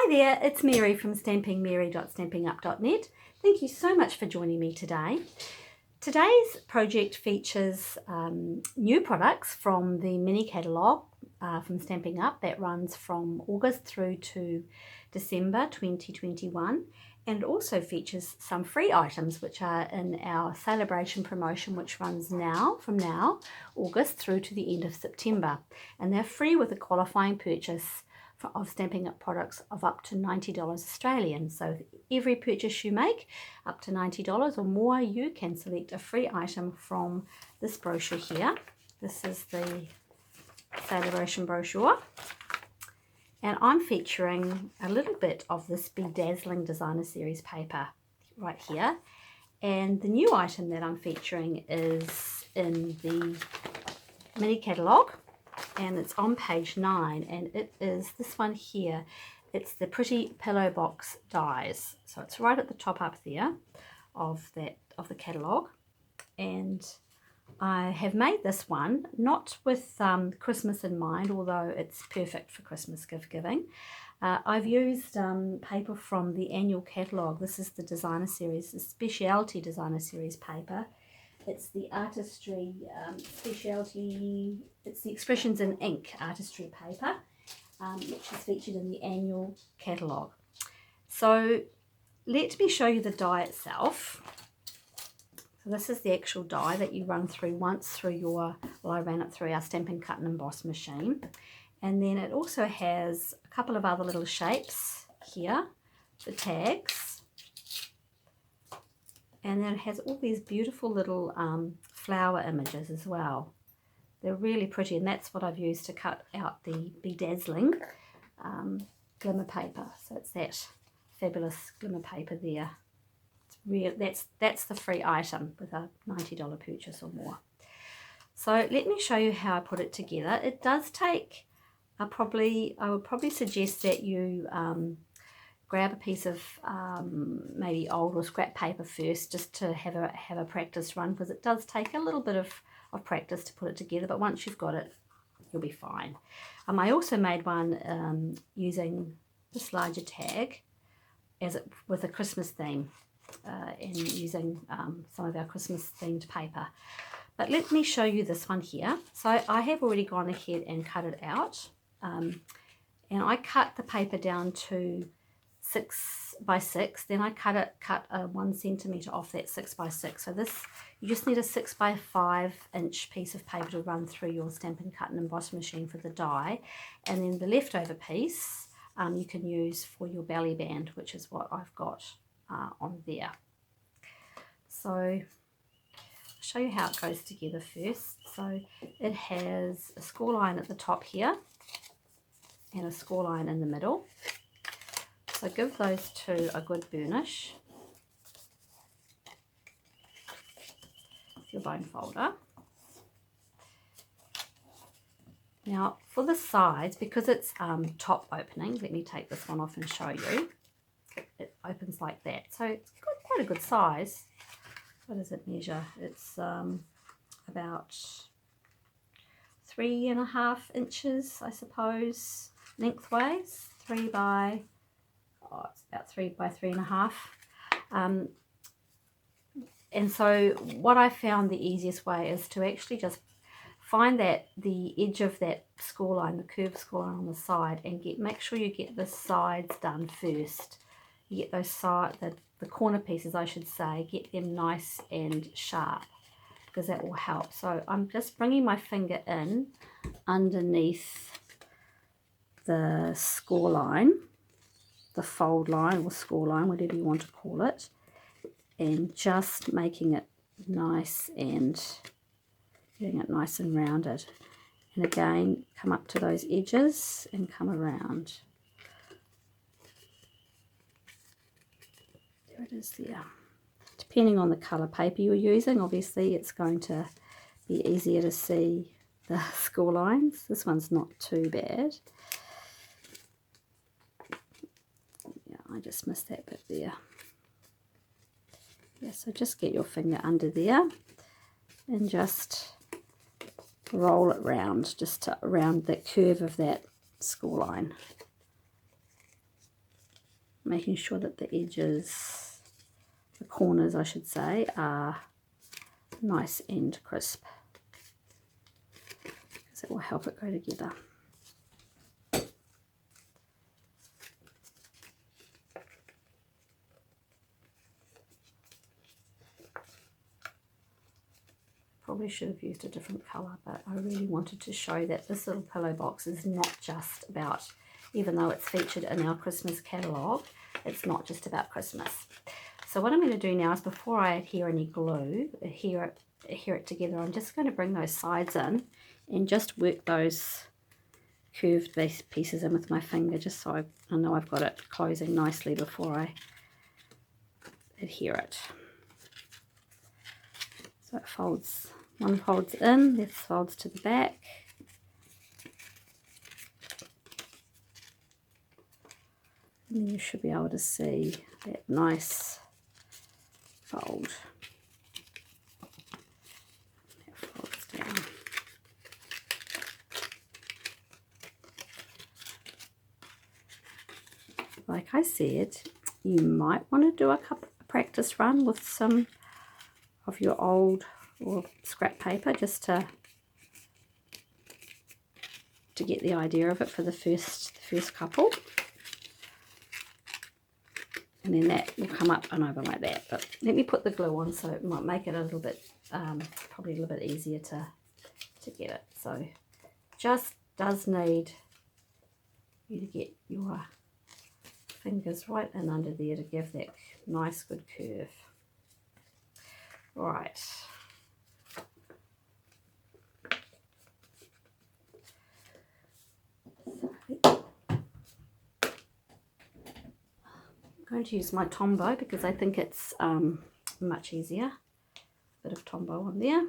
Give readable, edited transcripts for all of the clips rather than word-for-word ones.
Hi there, it's Mary from stampingmary.stampinup.net. Thank you so much for joining me today. Today's project features new products from the mini catalogue from Stampin' Up that runs from August through to December 2021, and also features some free items which are in our celebration promotion, which runs from now August through to the end of September, and they're free with a qualifying purchase of Stampin' Up products of up to $90 Australian. So every purchase you make up to $90 or more, you can select a free item from this brochure here. This is the celebration brochure, and I'm featuring a little bit of this Bedazzling Designer Series paper right here, and the new item that I'm featuring is in the mini catalogue, and it's on page 9, and it is this one here. It's the Pretty Pillow Box Dies. So it's right at the top up there of the catalogue, and I have made this one not with Christmas in mind, although it's perfect for Christmas gift giving. I've used paper from the annual catalogue. This is the designer series, the specialty designer series paper. It's the artistry specialty, it's the Expressions in Ink artistry paper, which is featured in the annual catalogue. So let me show you the die itself. So this is the actual die that you run through once through your, well, I ran it through our Stampin' Cut and Emboss machine. And then it also has a couple of other little shapes here, the tags. And then it has all these beautiful little flower images as well. They're really pretty, and that's what I've used to cut out the Bedazzling glimmer paper. So it's that fabulous glimmer paper there. It's real. That's the free item with a $90 purchase or more. So let me show you how I put it together. It does take I would probably suggest that you grab a piece of maybe old or scrap paper first, just to have a practice run, because it does take a little bit of practice to put it together, but once you've got it, you'll be fine. I also made one using this larger tag with a Christmas theme and using some of our Christmas themed paper. But let me show you this one here. So I have already gone ahead and cut it out, and I cut the paper down to 6 by 6, then I cut 1 centimeter off that 6 by 6. So this, you just need a 6 by 5 inch piece of paper to run through your Stampin' Cut and Emboss machine for the die, and then the leftover piece you can use for your belly band, which is what I've got on there. So I'll show you how it goes together first. So it has a score line at the top here and a score line in the middle. So give those two a good burnish with your bone folder. Now for the sides, because it's top opening, let me take this one off and show you. It opens like that, so it's got quite a good size. What does it measure? It's about 3.5 inches, I suppose, lengthways. It's about 3 by 3.5. And so what I found the easiest way is to actually just find that the edge of that score line, the curved score line on the side, and make sure you get the sides done first. You get those the corner pieces, I should say, get them nice and sharp, because that will help. So I'm just bringing my finger in underneath the score line, the fold line or score line, whatever you want to call it, and just making it nice and getting it nice and rounded. And again, come up to those edges and come around. There it is there. Depending on the colour paper you're using, obviously it's going to be easier to see the score lines. This one's not too bad. I just missed that bit there. Yeah, so just get your finger under there and just roll it round, just around the curve of that score line. making sure that the edges, the corners I should say, are nice and crisp, because it will help it go together. Probably should have used a different colour, but I really wanted to show that this little pillow box is not just about, even though it's featured in our Christmas catalogue, it's not just about Christmas. So what I'm going to do now is, before I adhere any glue, adhere it together, I'm just going to bring those sides in and just work those curved base pieces in with my finger, just so I know I've got it closing nicely before I adhere it. So it folds, one folds in, this folds to the back. And then you should be able to see that nice fold. That folds down. Like I said, you might want to do a practice run with some of your old or scrap paper, just to get the idea of it for the first couple, and then that will come up and over like that. But let me put the glue on, so it might make it a little bit probably a little bit easier to get it. So just does need you to get your fingers right in under there to give that nice good curve. Right. I'm going to use my Tombow because I think it's much easier. Bit of Tombow on there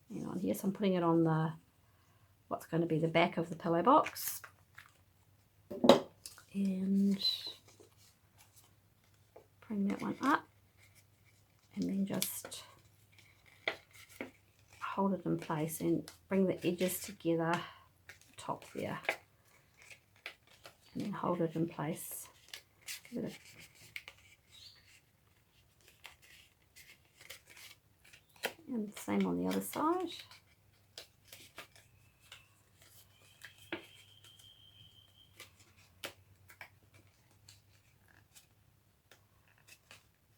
and on here. So I'm putting it on the what's going to be the back of the pillow box, and bring that one up, and then just hold it in place and bring the edges together, top there, and then hold it in place. Give it and the same on the other side.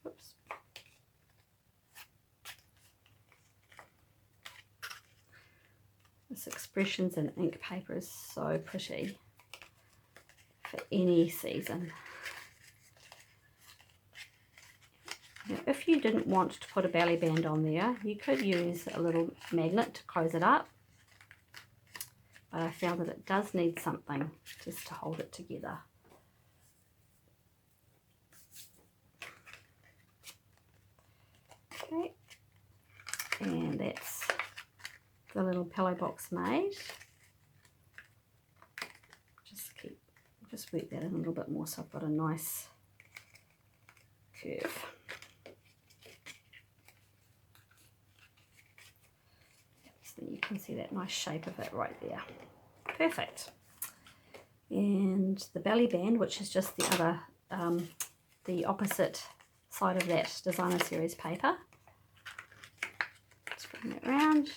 Oops. This Expressions in ink paper is so pretty for any season. Now, if you didn't want to put a belly band on there, you could use a little magnet to close it up, but I found that it does need something just to hold it together. Okay, and that's the little pillow box made. Just work that in a little bit more so I've got a nice curve. So you can see that nice shape of it right there. Perfect. And the belly band, which is just the other, the opposite side of that designer series paper. Just bring that round,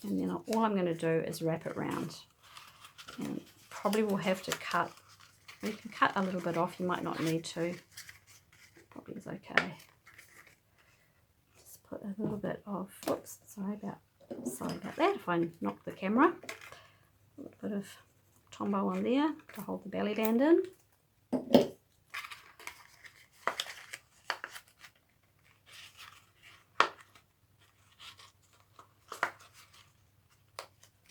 and then all I'm going to do is wrap it round. And probably will have to cut. You can cut a little bit off. You might not need to. Probably is okay. Just put a little bit of. Whoops, sorry about that. If I knock the camera, a little bit of Tombow on there to hold the belly band in.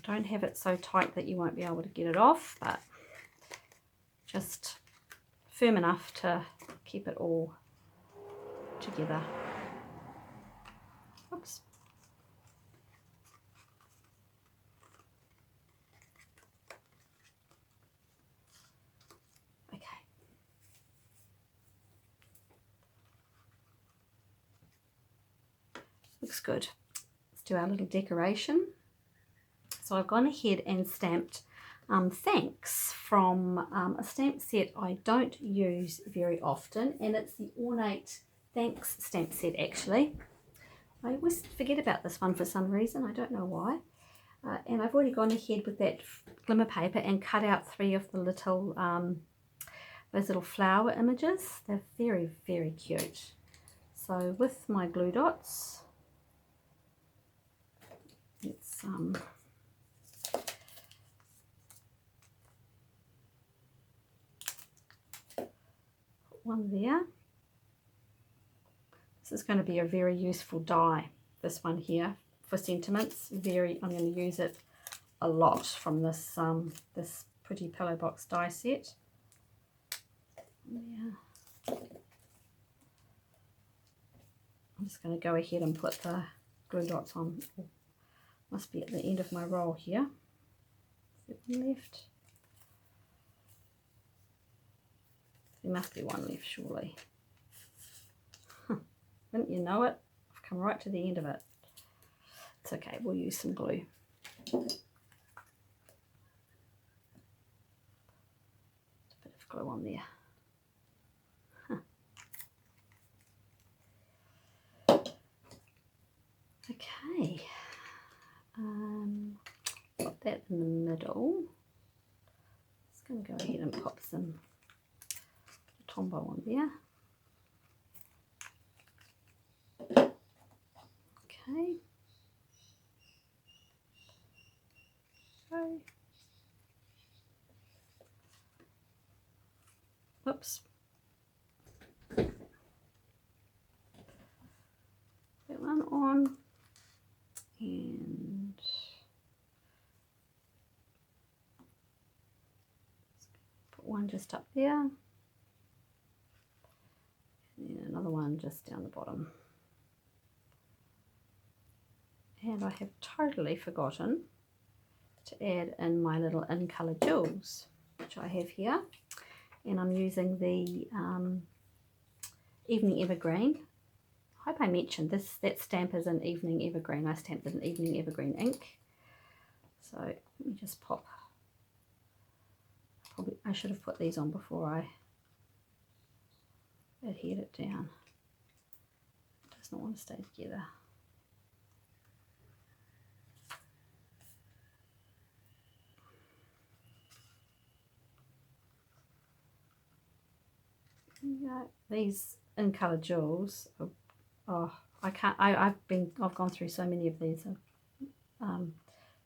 Don't have it so tight that you won't be able to get it off, but just firm enough to keep it all together. Oops. Okay. Looks good. Let's do our little decoration. So I've gone ahead and stamped thanks from a stamp set I don't use very often, and it's the Ornate Thanks stamp set actually. I always forget about this one for some reason, I don't know why. And I've already gone ahead with that glimmer paper and cut out 3 of the little, those little flower images. They're very, very cute. So with my glue dots, let's put one there. This is going to be a very useful die, this one here, for sentiments. I'm going to use it a lot from this this pretty pillow box die set. Yeah. I'm just going to go ahead and put the glue dots on. Oh, must be at the end of my roll here. Is there one left? There must be one left surely. Wouldn't you know it? I've come right to the end of it. It's okay, we'll use some glue. A bit of glue on there. Okay, got that in the middle. Just going to go ahead and pop some Tombow on there. Okay. Whoops. That one on, and put one just up there, and then another one just down the bottom. And I have totally forgotten to add in my little in colour jewels, which I have here, and I'm using the Evening Evergreen. I hope I mentioned this, that stamp is an Evening Evergreen. I stamped it in Evening Evergreen ink. So let me just pop, probably I should have put these on before I adhered it down. It does not want to stay together. Yeah, these in colour jewels, oh, I've gone through so many of these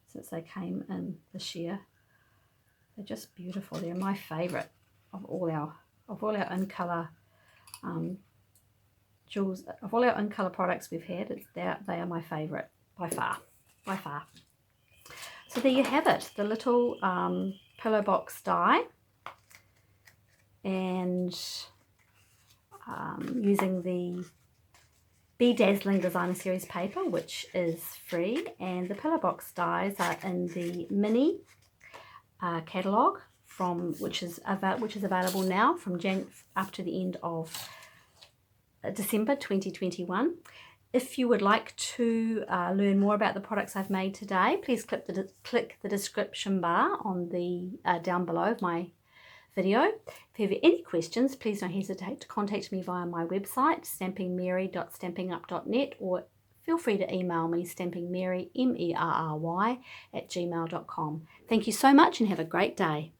since they came in this year. They're just beautiful. They're my favourite of all our in colour jewels, of all our in colour products we've had. They are my favourite by far, by far. So there you have it, the little pillow box die, and using the Bedazzling Designer Series paper, which is free, and the pillow box dies are in the mini catalogue which is available now from up to the end of December 2021. If you would like to learn more about the products I've made today, please click the description bar on the down below of my video. If you have any questions, please don't hesitate to contact me via my website, stampingmary.stampingup.net, or feel free to email me, stampingmary, MERRY, @gmail.com. Thank you so much and have a great day.